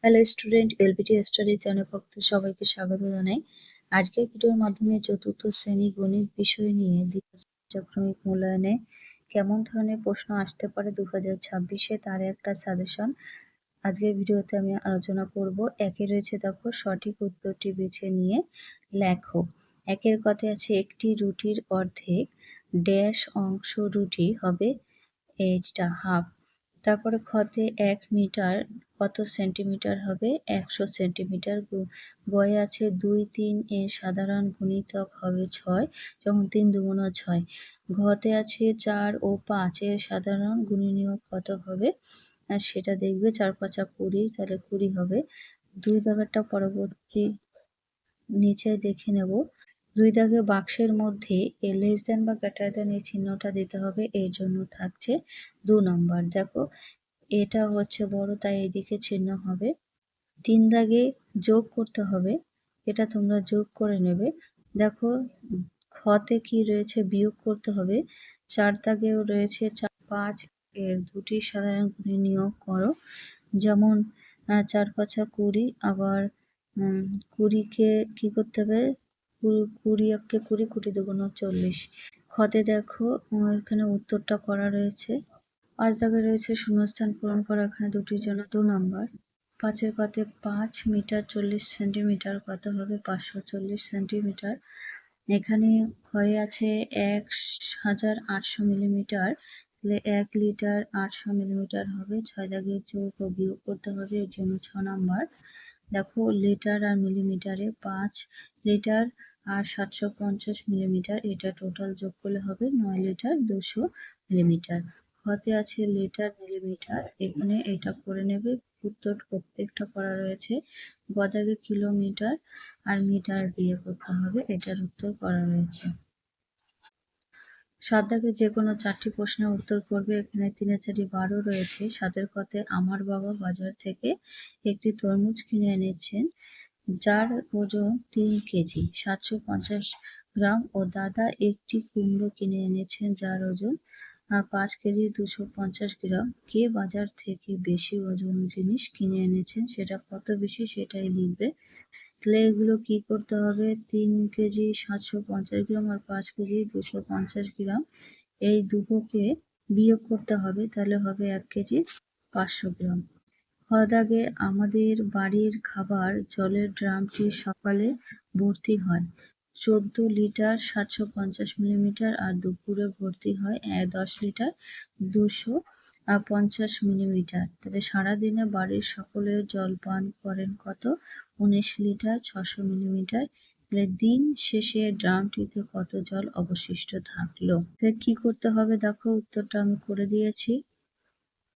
Hello student, LPT study channel পক্ষ থেকে সবাইকে স্বাগত জানাই। আজকের ভিডিওর মাধ্যমে চতুর্থ শ্রেণী গণিত বিষয় নিয়ে দ্বিতীয় পর্যায়ক্রমিক মূল্যায়নে কেমন ধরনের প্রশ্ন আসতে পারে 2026-এ তার একটা সাজেশন আজকের ভিডিওতে আমি আলোচনা করব। একে রয়েছে দেখো, সঠিক উত্তরটি বেছে নিয়ে লেখো। একের কথায় আছে, একটি রুটির অর্ধেক ড্যাশ অংশ রুটি হবে এইটা হাফ। তারপরে খতে 1 মিটার কত সেন্টিমিটার হবে 100 সেন্টিমিটার। গয়ে আছে 2, 3 এর সাধারণ গুণিতক হবে 6, যখন 3 2 6। ঘতে আছে 4 ও 5 এর সাধারণ গুণনীয়ক কত হবে, আর সেটা দেখবে। 4 5 20, তাহলে 20 হবে। 2 দাগেরটা পরবর্তী নিচে দেখে নেব। 2 দাগে বাক্সের মধ্যে এ লেস দেন বা গ্রেটার দেন এই চিহ্নটা দিতে হবে, এর জন্য থাকছে 2 নম্বর। দেখো এটা হচ্ছে বড়, তাই এইদিকে চিহ্ন হবে। 3 দাগে যোগ করতে হবে, এটা তোমরা যোগ করে নেবে। দেখো খতে কি রয়েছে, বিয়োগ করতে হবে। 4 দাগেও রয়েছে 4 5 এর দুটি সাধারণ গুণনীয়ক করো, যেমন 4 5 20, আবার 20-কে কি করতে হবে, 20 1 20, 20 2 40। খতে দেখো এখানে উত্তরটা করা রয়েছে। 5 দাগে রয়েছে শূন্যস্থান পূরণ করা, এখানে দুটির জন্য 2 নম্বর। 5-এর কতে 5 মিটার 40 সেন্টিমিটার কত হবে 540 সেন্টিমিটার। এখানে ক্ষয়ে আছে 1800 মিলিমিটার, তাহলে 1 লিটার 800 মিলিমিটার হবে। 6 দাগে যোগ ও বিয়োগ করতে হবে, এর জন্য 6 নম্বর। দেখো লিটার আর মিলিমিটারে 5 লিটার আর 750 মিলিমিটার, এটা টোটাল যোগ করলে হবে 9 লিটার 200 মিলিমিটার। হতে আছে লিটার মিলিমিটার, এখানে এটা করে নেবে। উত্তর প্রত্যেকটা করা রয়েছে। গদাগে কিলোমিটার আর মিটার দিয়ে করতে হবে, এটার উত্তর করা রয়েছে। 7 দাগে যে কোনো 4টি প্রশ্নের উত্তর করবে, এখানে 3 4 12 রয়েছে। 7-এর কতে আমার বাবা বাজার থেকে একটি তরমুজ কিনে এনেছেন যার ওজন 3 কেজি 750 গ্রাম, ও দাদা একটি কুমড়ো কিনে এনেছেন যার ওজন 5 কেজি 250 গ্রাম। কে বাজার থেকে বেশি ওজন জিনিস কিনে এনেছেন, সেটা কত বেশি সেটাই লিখবে। তাহলে এগুলো কি করতে হবে, 3 কেজি 750 গ্রাম আর 5 কেজি 250 গ্রাম, এই দুটোকে বিয়োগ করতে হবে, তাহলে হবে 1 কেজি 500 গ্রাম। দাগে আমাদের বাড়ির খাবার জলের ড্রামটি সকালে ভর্তি হয় 14 লিটার 750 মিলিমিটার, আর দুপুরে ভর্তি হয় 10 লিটার 250 মিলিমিটার। তাহলে সারাদিনে বাড়ির সকলে জল পান করেন কত, 19 লিটার 600 মিলিমিটার। তাহলে দিন শেষে ড্রামটিতে কত জল অবশিষ্ট থাকলো। তাহলে কি করতে হবে, দেখো উত্তরটা আমি করে দিয়েছি।